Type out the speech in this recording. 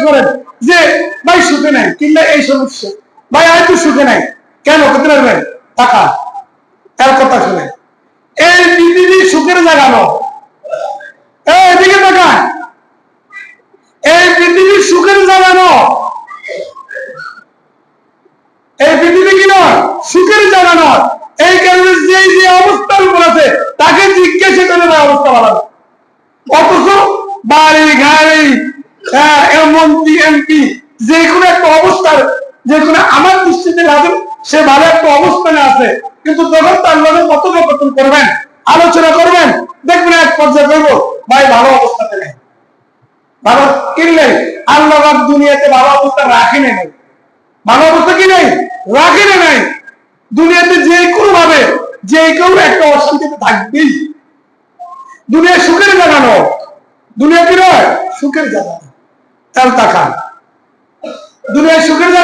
করেন যে ভাই সুখে নাই, কিংবা এই সমস্যা, ভাই আমি তো সুখে নাই, কেন করতে পারবেন? টাকা। তার কথা শুনে এই পৃথিবী সুখের জায়গা নয়। এদিকে তাকান, এই পৃথিবীর সুখের জায়গা নয়, এই পৃথিবী কি নয়, সুখের জায়গা নয়। এই কারণে যে অবস্থার উপর আছে তাকে জিজ্ঞাসা করে না অবস্থা ভালো। অথচ বাড়ি গাড়ি, মন্ত্রী এমপি, যে কোনো একটা অবস্থার, যে কোনো আমার দৃষ্টিতে লাগে সে ভালো একটা অবস্থানে আছে, কিন্তু যখন তার লগে কথোপকথন করবেন, আলোচনা করবেন, দেখবেন এক পর্যায়ে করবো ভাই ভালো অবস্থাতে নেই, ভালো কিনলেন। আল্লাহ দুনিয়াতে ভালো অবস্থা রাখেন নাই, ভালো অবস্থা কি নেই, রাখেন নাই। দুনিয়াতে যে কোনো ভাবে যে কেউ একটা অশান্তিতে থাকবেই। দুনিয়া সুখের জায়গা নয়, দুনিয়া কি নয়, সুখের জায়গা। তার তাকান, দুনিয়া সুখের জায়গা।